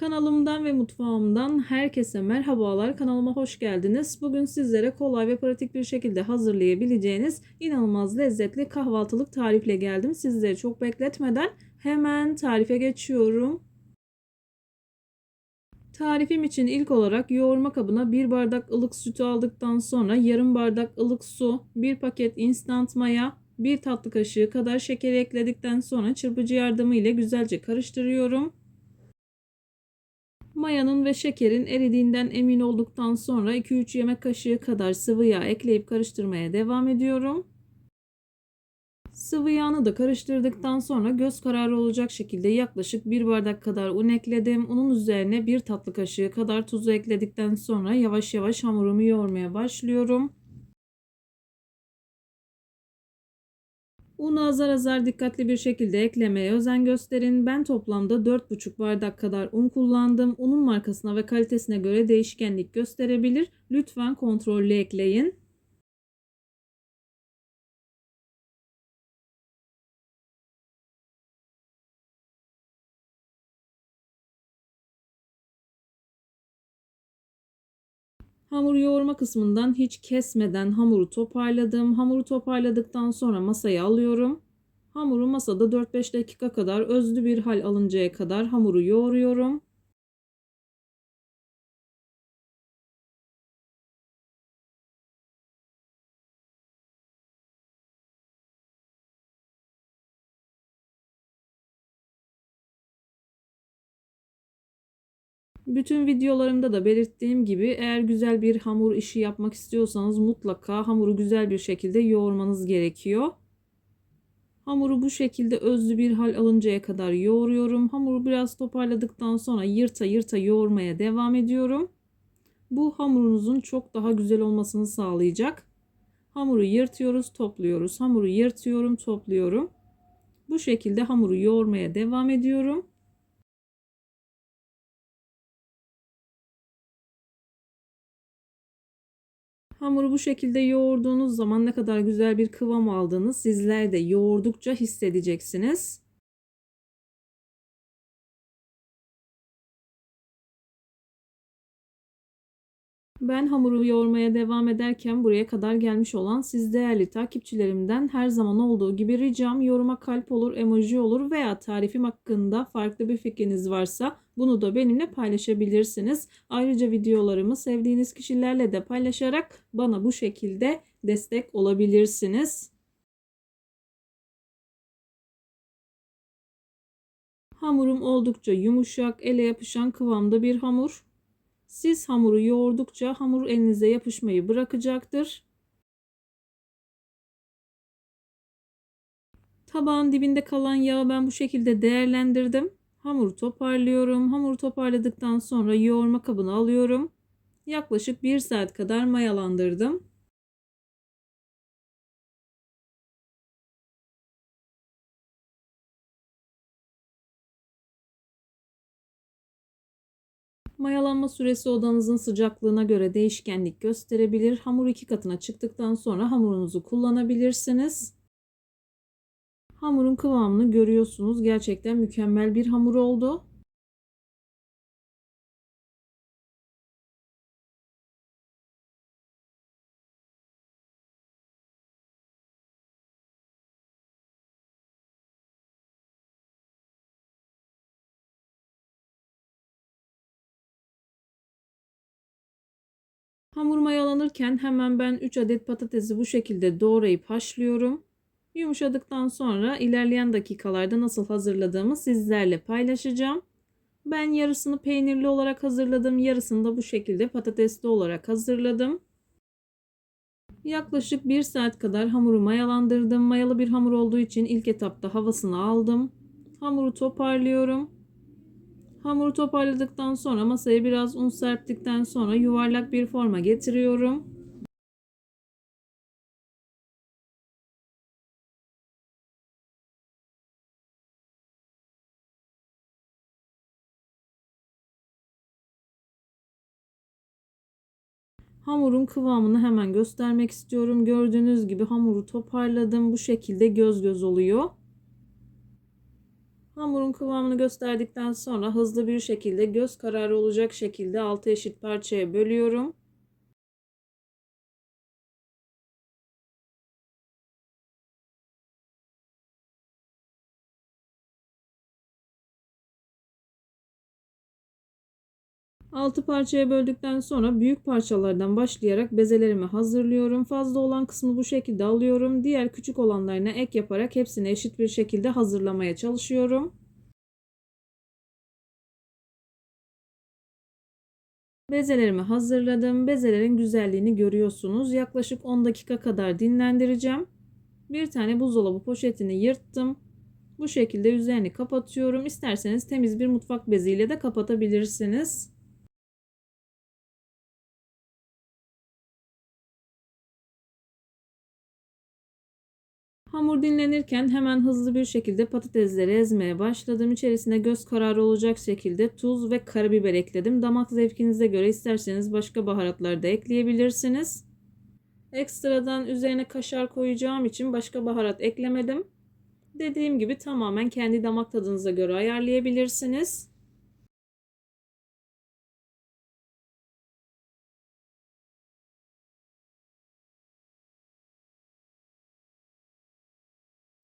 Kanalımdan ve mutfağımdan herkese merhabalar. Kanalıma hoş geldiniz. Bugün sizlere kolay ve pratik bir şekilde hazırlayabileceğiniz inanılmaz lezzetli kahvaltılık tarifle geldim. Sizleri çok bekletmeden hemen tarife geçiyorum. Tarifim için ilk olarak yoğurma kabına 1 bardak ılık sütü aldıktan sonra yarım bardak ılık su, 1 paket instant maya, 1 tatlı kaşığı kadar şeker ekledikten sonra çırpıcı yardımı ile güzelce karıştırıyorum. Mayanın ve şekerin eridiğinden emin olduktan sonra 2-3 yemek kaşığı kadar sıvı yağ ekleyip karıştırmaya devam ediyorum. Sıvı yağını da karıştırdıktan sonra göz kararı olacak şekilde yaklaşık 1 bardak kadar un ekledim. Unun üzerine 1 tatlı kaşığı kadar tuzu ekledikten sonra yavaş yavaş hamurumu yoğurmaya başlıyorum. Unu azar azar dikkatli bir şekilde eklemeye özen gösterin. Ben toplamda 4,5 bardak kadar un kullandım. Unun markasına ve kalitesine göre değişkenlik gösterebilir. Lütfen kontrollü ekleyin. Hamur yoğurma kısmından hiç kesmeden hamuru toparladım. Hamuru toparladıktan sonra masaya alıyorum. Hamuru masada 4-5 dakika kadar özlü bir hal alıncaya kadar hamuru yoğuruyorum. Bütün videolarımda da belirttiğim gibi eğer güzel bir hamur işi yapmak istiyorsanız mutlaka hamuru güzel bir şekilde yoğurmanız gerekiyor. Hamuru bu şekilde özlü bir hal alıncaya kadar yoğuruyorum. Hamuru biraz toparladıktan sonra yırta yırta yoğurmaya devam ediyorum. Bu hamurunuzun çok daha güzel olmasını sağlayacak. Hamuru yırtıyoruz, topluyoruz. Hamuru yırtıyorum, topluyorum. Bu şekilde hamuru yoğurmaya devam ediyorum. Hamuru bu şekilde yoğurduğunuz zaman ne kadar güzel bir kıvam aldığını sizler de yoğurdukça hissedeceksiniz. Ben hamuru yoğurmaya devam ederken buraya kadar gelmiş olan siz değerli takipçilerimden her zaman olduğu gibi ricam yoruma kalp olur, emoji olur veya tarifim hakkında farklı bir fikriniz varsa bunu da benimle paylaşabilirsiniz. Ayrıca videolarımı sevdiğiniz kişilerle de paylaşarak bana bu şekilde destek olabilirsiniz. Hamurum oldukça yumuşak, ele yapışan kıvamda bir hamur. Siz hamuru yoğurdukça hamur elinize yapışmayı bırakacaktır. Tabağın dibinde kalan yağı ben bu şekilde değerlendirdim. Hamuru toparlıyorum. Hamuru toparladıktan sonra yoğurma kabına alıyorum. Yaklaşık 1 saat kadar mayalandırdım. Mayalanma süresi odanızın sıcaklığına göre değişkenlik gösterebilir. Hamur 2 katına çıktıktan sonra hamurunuzu kullanabilirsiniz. Hamurun kıvamını görüyorsunuz. Gerçekten mükemmel bir hamur oldu. Hamur mayalanırken hemen ben 3 adet patatesi bu şekilde doğrayıp haşlıyorum. Yumuşadıktan sonra ilerleyen dakikalarda nasıl hazırladığımı sizlerle paylaşacağım. Ben yarısını peynirli olarak hazırladım, yarısını da bu şekilde patatesli olarak hazırladım. Yaklaşık 1 saat kadar hamuru mayalandırdım. Mayalı bir hamur olduğu için ilk etapta havasını aldım. Hamuru toparlıyorum. Hamuru toparladıktan sonra masaya biraz un serptikten sonra yuvarlak bir forma getiriyorum. Hamurun kıvamını hemen göstermek istiyorum. Gördüğünüz gibi hamuru toparladım. Bu şekilde göz göz oluyor. Hamurun kıvamını gösterdikten sonra hızlı bir şekilde göz kararı olacak şekilde 6 eşit parçaya bölüyorum. Altı parçaya böldükten sonra büyük parçalardan başlayarak bezelerimi hazırlıyorum. Fazla olan kısmı bu şekilde alıyorum. Diğer küçük olanlarına ek yaparak hepsini eşit bir şekilde hazırlamaya çalışıyorum. Bezelerimi hazırladım. Bezelerin güzelliğini görüyorsunuz. Yaklaşık 10 dakika kadar dinlendireceğim. Bir tane buzdolabı poşetini yırttım. Bu şekilde üzerini kapatıyorum. İsterseniz temiz bir mutfak beziyle de kapatabilirsiniz. Hamur dinlenirken hemen hızlı bir şekilde patatesleri ezmeye başladım. İçerisine göz kararı olacak şekilde tuz ve karabiber ekledim. Damak zevkinize göre isterseniz başka baharatlar da ekleyebilirsiniz. Ekstradan üzerine kaşar koyacağım için başka baharat eklemedim. Dediğim gibi tamamen kendi damak tadınıza göre ayarlayabilirsiniz.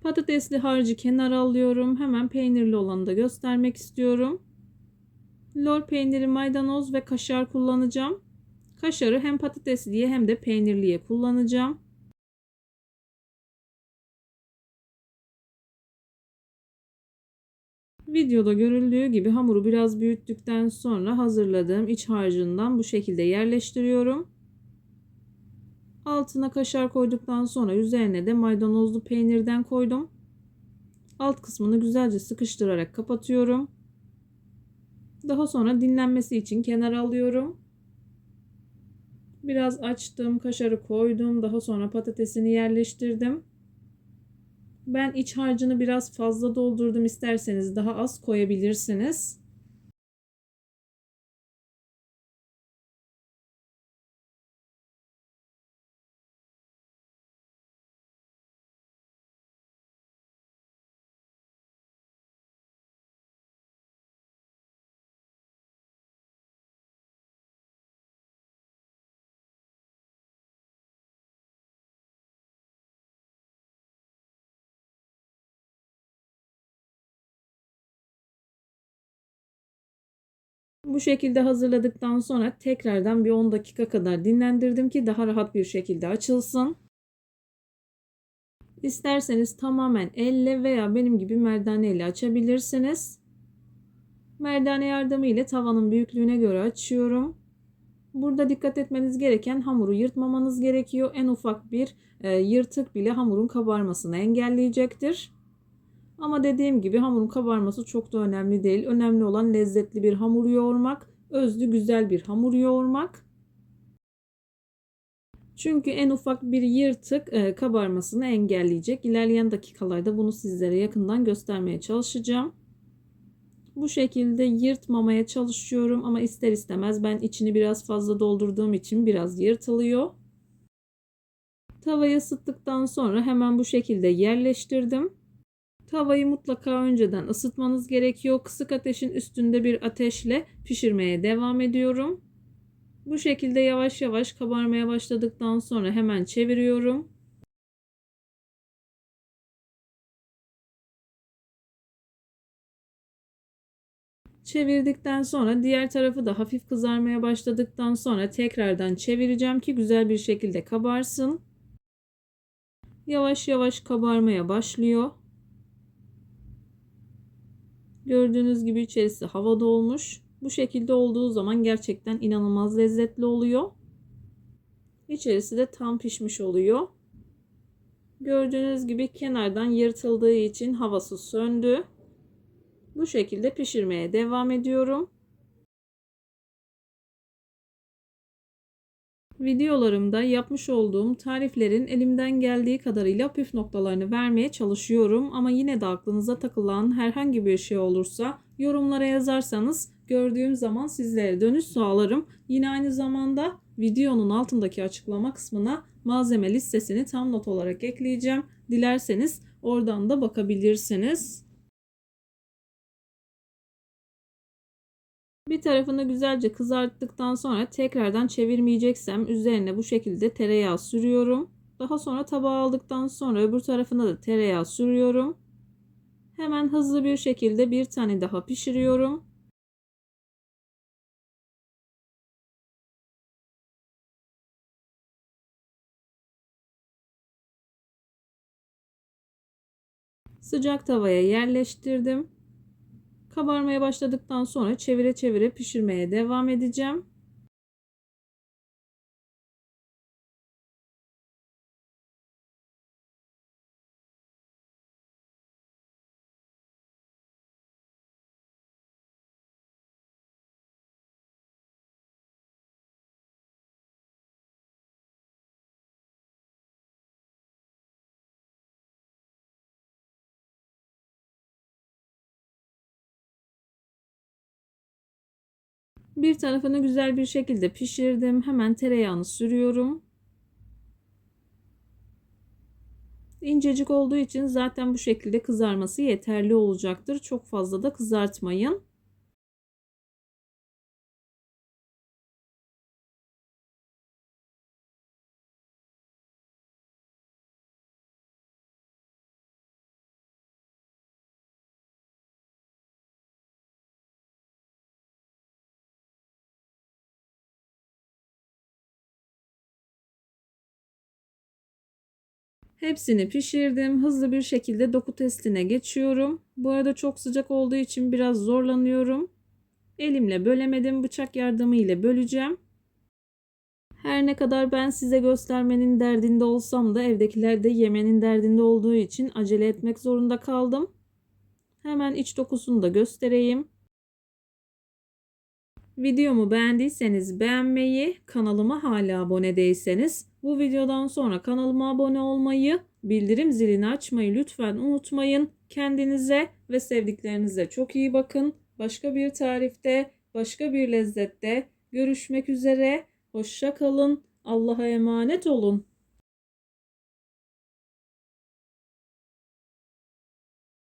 Patatesli harcı kenara alıyorum. Hemen peynirli olanı da göstermek istiyorum. Lor peyniri, maydanoz ve kaşar kullanacağım. Kaşarı hem patatesliye hem de peynirliye kullanacağım. Videoda görüldüğü gibi hamuru biraz büyüttükten sonra hazırladığım iç harcından bu şekilde yerleştiriyorum. Altına kaşar koyduktan sonra üzerine de maydanozlu peynirden koydum. Alt kısmını güzelce sıkıştırarak kapatıyorum. Daha sonra dinlenmesi için kenara alıyorum. Biraz açtım, kaşarı koydum. Daha sonra patatesini yerleştirdim. Ben iç harcını biraz fazla doldurdum. İsterseniz daha az koyabilirsiniz. Bu şekilde hazırladıktan sonra tekrardan bir 10 dakika kadar dinlendirdim ki daha rahat bir şekilde açılsın. İsterseniz tamamen elle veya benim gibi merdane ile açabilirsiniz. Merdane yardımı ile tavanın büyüklüğüne göre açıyorum. Burada dikkat etmeniz gereken hamuru yırtmamanız gerekiyor. En ufak bir yırtık bile hamurun kabarmasını engelleyecektir. Ama dediğim gibi hamurun kabarması çok da önemli değil. Önemli olan lezzetli bir hamur yoğurmak, özlü güzel bir hamur yoğurmak. Çünkü en ufak bir yırtık kabarmasını engelleyecek. İlerleyen dakikalarda bunu sizlere yakından göstermeye çalışacağım. Bu şekilde yırtmamaya çalışıyorum ama ister istemez ben içini biraz fazla doldurduğum için biraz yırtılıyor. Tavayı ısıttıktan sonra hemen bu şekilde yerleştirdim. Tavayı mutlaka önceden ısıtmanız gerekiyor. Kısık ateşin üstünde bir ateşle pişirmeye devam ediyorum. Bu şekilde yavaş yavaş kabarmaya başladıktan sonra hemen çeviriyorum. Çevirdikten sonra diğer tarafı da hafif kızarmaya başladıktan sonra tekrardan çevireceğim ki güzel bir şekilde kabarsın. Yavaş yavaş kabarmaya başlıyor. Gördüğünüz gibi içerisi havada olmuş. Bu şekilde olduğu zaman gerçekten inanılmaz lezzetli oluyor. İçerisi de tam pişmiş oluyor. Gördüğünüz gibi kenardan yırtıldığı için havası söndü. Bu şekilde pişirmeye devam ediyorum. Videolarımda yapmış olduğum tariflerin elimden geldiği kadarıyla püf noktalarını vermeye çalışıyorum. Ama yine de aklınıza takılan herhangi bir şey olursa yorumlara yazarsanız gördüğüm zaman sizlere dönüş sağlarım. Yine aynı zamanda videonun altındaki açıklama kısmına malzeme listesini tam not olarak ekleyeceğim. Dilerseniz oradan da bakabilirsiniz. Bir tarafını güzelce kızarttıktan sonra tekrardan çevirmeyeceksem üzerine bu şekilde tereyağı sürüyorum. Daha sonra tabağa aldıktan sonra öbür tarafına da tereyağı sürüyorum. Hemen hızlı bir şekilde bir tane daha pişiriyorum. Sıcak tavaya yerleştirdim. Kabarmaya başladıktan sonra çevire çevire pişirmeye devam edeceğim. Bir tarafını güzel bir şekilde pişirdim. Hemen tereyağını sürüyorum. İncecik olduğu için zaten bu şekilde kızarması yeterli olacaktır. Çok fazla da kızartmayın. Hepsini pişirdim. Hızlı bir şekilde doku testine geçiyorum. Bu arada çok sıcak olduğu için biraz zorlanıyorum. Elimle bölemedim. Bıçak yardımıyla böleceğim. Her ne kadar ben size göstermenin derdinde olsam da evdekiler de yemenin derdinde olduğu için acele etmek zorunda kaldım. Hemen iç dokusunu da göstereyim. Videomu beğendiyseniz beğenmeyi, kanalıma hala abone değilseniz bu videodan sonra kanalıma abone olmayı, bildirim zilini açmayı lütfen unutmayın. Kendinize ve sevdiklerinize çok iyi bakın. Başka bir tarifte, başka bir lezzette görüşmek üzere. Hoşça kalın. Allah'a emanet olun.